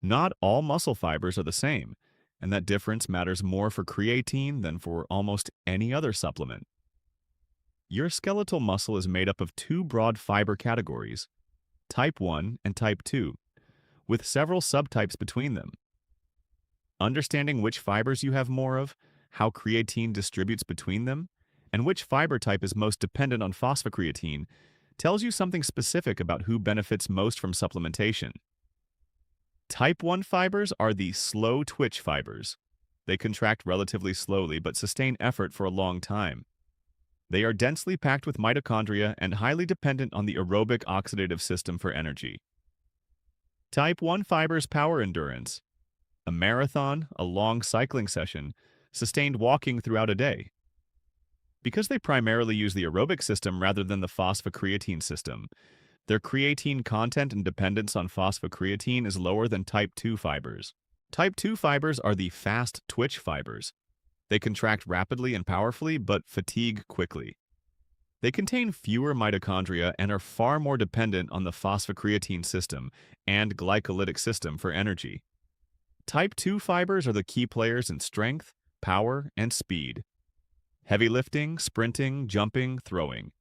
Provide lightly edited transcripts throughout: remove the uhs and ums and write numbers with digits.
Not all muscle fibers are the same, and that difference matters more for creatine than for almost any other supplement. Your skeletal muscle is made up of two broad fiber categories, type 1 and type 2, with several subtypes between them. Understanding which fibers you have more of, how creatine distributes between them, and which fiber type is most dependent on phosphocreatine tells you something specific about who benefits most from supplementation. Type 1 fibers are the slow twitch fibers. They contract relatively slowly but sustain effort for a long time. They are densely packed with mitochondria and highly dependent on the aerobic oxidative system for energy. Type 1 fibers power endurance. A marathon, a long cycling session, sustained walking throughout a day. Because they primarily use the aerobic system rather than the phosphocreatine system, their creatine content and dependence on phosphocreatine is lower than type 2 fibers. Type 2 fibers are the fast twitch fibers. They contract rapidly and powerfully, but fatigue quickly. They contain fewer mitochondria and are far more dependent on the phosphocreatine system and glycolytic system for energy. Type 2 fibers are the key players in strength, power, and speed. Heavy lifting, sprinting, jumping, throwing.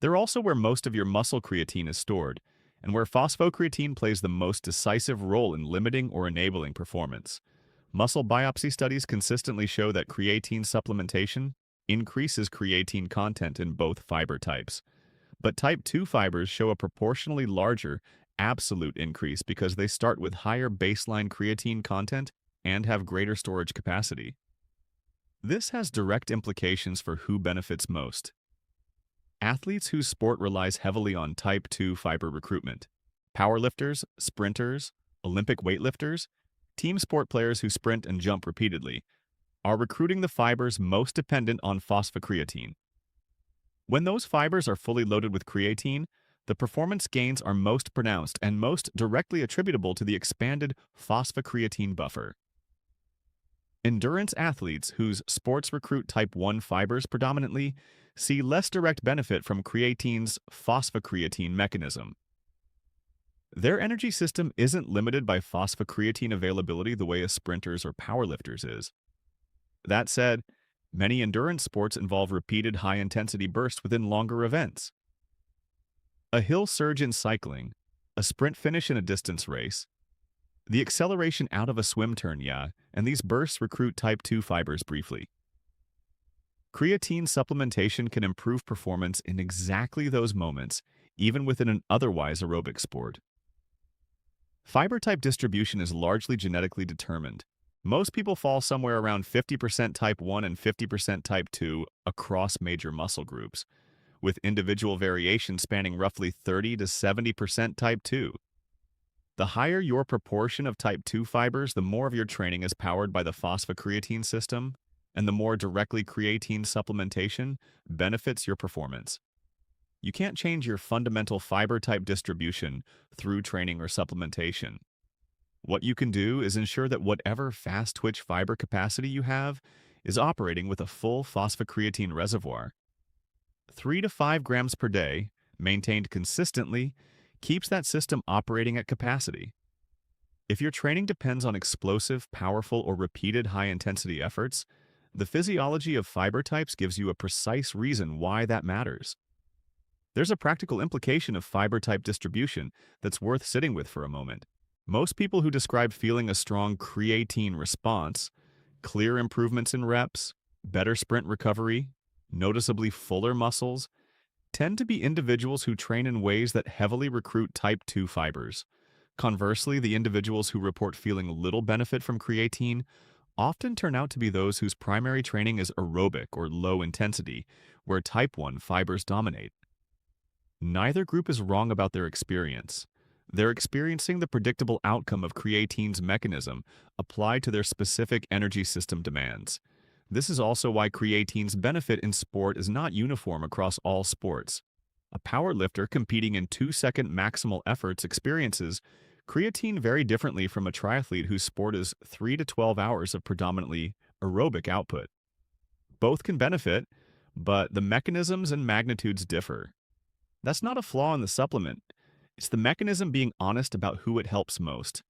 They're also where most of your muscle creatine is stored, and where phosphocreatine plays the most decisive role in limiting or enabling performance. Muscle biopsy studies consistently show that creatine supplementation increases creatine content in both fiber types. But type 2 fibers show a proportionally larger absolute increase because they start with higher baseline creatine content and have greater storage capacity. This has direct implications for who benefits most. Athletes whose sport relies heavily on type 2 fiber recruitment. Powerlifters, sprinters, Olympic weightlifters, team sport players who sprint and jump repeatedly are recruiting the fibers most dependent on phosphocreatine. When those fibers are fully loaded with creatine, the performance gains are most pronounced and most directly attributable to the expanded phosphocreatine buffer. Endurance athletes whose sports recruit type 1 fibers predominantly see less direct benefit from creatine's phosphocreatine mechanism. Their energy system isn't limited by phosphocreatine availability the way a sprinter's or powerlifter's is. That said, many endurance sports involve repeated high-intensity bursts within longer events. A hill surge in cycling, a sprint finish in a distance race, the acceleration out of a swim turn, and these bursts recruit type 2 fibers briefly. Creatine supplementation can improve performance in exactly those moments, even within an otherwise aerobic sport. Fiber type distribution is largely genetically determined. Most people fall somewhere around 50% type 1 and 50% type 2 across major muscle groups, with individual variation spanning roughly 30 to 70% type 2. The higher your proportion of type 2 fibers, the more of your training is powered by the phosphocreatine system, and the more directly creatine supplementation benefits your performance. You can't change your fundamental fiber type distribution through training or supplementation. What you can do is ensure that whatever fast twitch fiber capacity you have is operating with a full phosphocreatine reservoir. 3 to 5 grams per day, maintained consistently, keeps that system operating at capacity. If your training depends on explosive, powerful, or repeated high-intensity efforts, the physiology of fiber types gives you a precise reason why that matters. There's a practical implication of fiber type distribution that's worth sitting with for a moment. Most people who describe feeling a strong creatine response, clear improvements in reps, better sprint recovery, noticeably fuller muscles, tend to be individuals who train in ways that heavily recruit type 2 fibers. Conversely, the individuals who report feeling little benefit from creatine often turn out to be those whose primary training is aerobic or low intensity, where type 1 fibers dominate. Neither group is wrong about their experience. They're experiencing the predictable outcome of creatine's mechanism applied to their specific energy system demands. This is also why creatine's benefit in sport is not uniform across all sports. A powerlifter competing in 2-second maximal efforts experiences creatine very differently from a triathlete whose sport is 3 to 12 hours of predominantly aerobic output. Both can benefit, but the mechanisms and magnitudes differ. That's not a flaw in the supplement. It's the mechanism being honest about who it helps most.